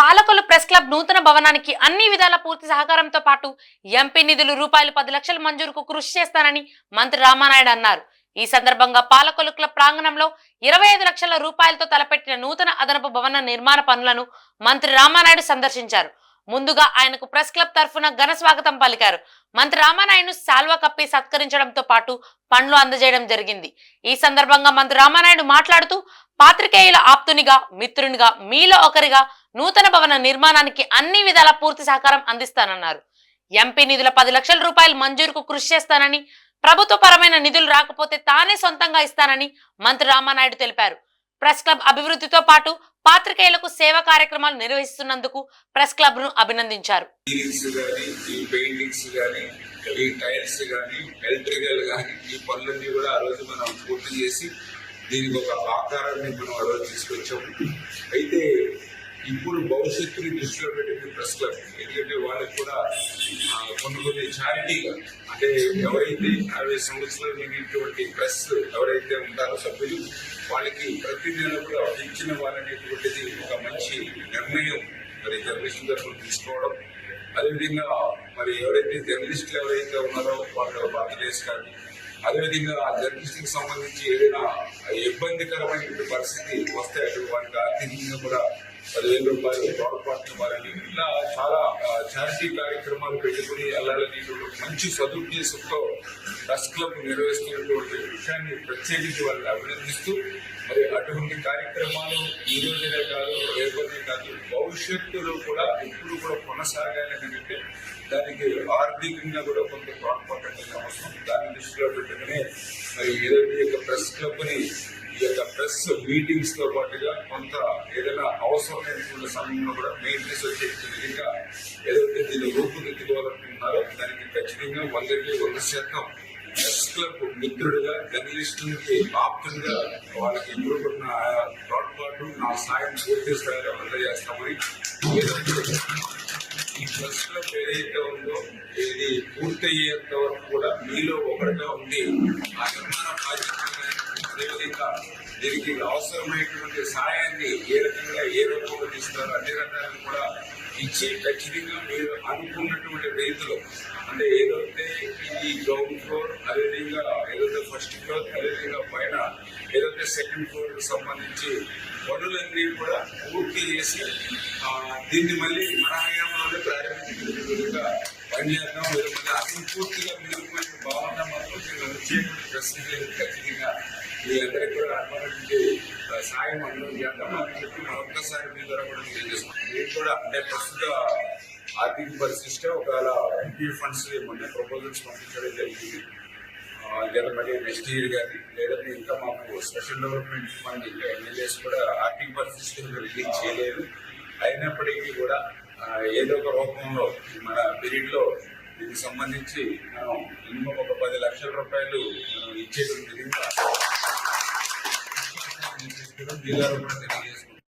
Palakollu press club నూతన భవనానికి అన్ని విధాల పూర్తి సహకారంతో పాటు ఎంపీ నిధులు రూపాయలు 10 లక్షల మంజూరుకు కృషి చేస్తానని మంత్రి రామానాయుడు అన్నారు. ఈ సందర్భంగా పాలకొల్లు క్లబ్ ప్రాంగణంలో 25 లక్షల రూపాయలతో తలపెట్టిన నూతన అదనపు భవన నిర్మాణ పనులను మంత్రి రామానాయుడు సందర్శించారు. ముందుగా ఆయనకు ప్రెస్ క్లబ్ తరఫున ఘన స్వాగతం పలికారు. మంత్రి రామానాయుడు శాల్వా కప్పి సత్కరించడంతో పాటు పండ్లు అందజేయడం జరిగింది. ఈ సందర్భంగా మంత్రి రామానాయుడు మాట్లాడుతూ పాత్రికేయుల ఆప్తునిగా, మిత్రునిగా, మీలో ఒకరిగా నూతన భవన నిర్మాణానికి అన్ని విధాల పూర్తి సహకారం అందిస్తానన్నారు. ఎంపీ నిధుల 10 లక్షల రూపాయలు మంజూరుకు కృషి చేస్తానని, ప్రభుత్వ పరమైన నిధులు రాకపోతే తానే సొంతంగా ఇస్తానని మంత్రి రామానాయుడు తెలిపారు. ప్రెస్ క్లబ్ అభివృద్ధితో పాటు పాత్రికేయులకు సేవా కార్యక్రమాలు నిర్వహిస్తున్నందుకు ప్రెస్ క్లబ్ ను అభినందించారు. దీనికి ఒక ఆకారాన్ని మనం ఆ రోజు తీసుకొచ్చాము. అయితే ఇప్పుడు భవిష్యత్తుని దృష్టిలో పెట్టింది ప్రెస్ క్లబ్. ఎందుకంటే వాళ్ళకి కూడా కొన్ని చారిటీగా, అంటే ఎవరైతే 60 సంవత్సరాలు నిండినటువంటి ప్రెస్ ఎవరైతే ఉంటారో సభ్యులు, వాళ్ళకి ప్రతి నెల కూడా పెంచిన వాళ్ళనేటువంటిది ఒక మంచి నిర్ణయం మరి జర్నలిస్టుల తరఫున తీసుకోవడం. అదేవిధంగా మరి ఎవరైతే జర్నలిస్టులు ఎవరైతే ఉన్నారో వాళ్ళ బర్త్డేస్ కానీ, అదేవిధంగా ఆ జర్నలిస్టుకి సంబంధించి ఏదైనా ఇబ్బందికరమైన పరిస్థితి వస్తే అటు వారికి ఆర్థికంగా కూడా 10,000 రూపాయలు తోడ్పాటు ఇవ్వాలని, ఇలా చాలా చారిటీ కార్యక్రమాలు పెట్టుకుని వెళ్ళాలని మంచి సదుద్దేశంతో ప్రెస్ క్లబ్ నిర్వహిస్తున్నటువంటి విషయాన్ని ప్రత్యేకించి వాళ్ళని అభినందిస్తూ, మరి అటువంటి కార్యక్రమాలు ఈ రోజునే కాదు, రేపనే కాదు, భవిష్యత్తులో కూడా ఇప్పుడు కూడా కొనసాగాలని అంటే దానికి ఆర్థికంగా కూడా కొంత తోడ్పాటు అనేది అవసరం. దాన్ని దృష్టిలో పెట్టుకుని మరి ఏదైతే ప్రెస్ క్లబ్ని ఈ యొక్క ప్రెస్ మీటింగ్స్ తో పాటుగా కొంత ఏదైనా అవసరమైనటువంటి సమయంలో కూడా మెయింటెనెన్స్ వచ్చే విధంగా ఏదైతే దీన్ని రూపుదిద్దుకోవాలనుకుంటున్నారో దానికి ఖచ్చితంగా 100% ప్రెస్ క్లబ్ మిత్రుడిగా, జర్నలిస్టులకి ఆప్తులుగా వాళ్ళకి ఎప్పుడు కూడా తోడ్పాటు, నా సాయం పూర్తి స్థాయిలో అందజేస్తామని, ఏదైతే ఈ ప్రెస్ క్లబ్ ఏదైతే ఉందో ఇది పూర్తయ్యేంత వరకు కూడా మీలో ఒకటిగా ఉండి ఆ నిర్మాణ బాధ్యతలు, అదేవిధంగా దీనికి అవసరమైనటువంటి సాయాన్ని ఏ రకంగా ఏ రూపంలో ఇస్తారో అన్ని రకాలను కూడా ఇచ్చి ఖచ్చితంగా మీరు అనుకున్నటువంటి రీతిలో, అంటే ఏదైతే ఈ గ్రౌండ్ ఫ్లోర్, అదేవిధంగా ఏదైతే ఫస్ట్ ఫ్లోర్, అదేవిధంగా పైన ఏదైతే సెకండ్ ఫ్లోర్ కు సంబంధించి పనులన్నీ కూడా పూర్తి చేసి దీన్ని మళ్ళీ మన హయాంలోనే ప్రారంభించిన విధంగా పనిచేద్దాం. లేకపోతే అసంపూర్తిగా మిగిలిపోయిన భావన మాత్రం దీన్ని వచ్చేటువంటి ప్రశ్నలు ఖచ్చితంగా మీ అందరికీ కూడా అనుమతి సాయం అందరం చేద్దామని చెప్పి మరొక్కసారి మీ ద్వారా కూడా తెలియజేస్తాం. మీరు కూడా అంటే ప్రస్తుత ఆర్థిక పరిస్థితి ఒకవేళ ఎంపీ ఫండ్స్ మొన్న ప్రపోజల్స్ పంపించడం జరిగింది. లేదా మరి నెక్స్ట్ ఇయర్ కానీ, లేదంటే ఇంకా మాకు స్పెషల్ డెవలప్మెంట్ ఫండ్ ఇంకా ఎమ్మెల్యేస్ కూడా ఆర్థిక పరిస్థితి రిలీజ్ చేయలేదు. అయినప్పటికీ కూడా ఏదో ఒక రూపంలో మన పీరియడ్ లో దీనికి సంబంధించి మనం మినిమం ఒక 10 లక్షల రూపాయలు ఇచ్చేటువంటి విధంగా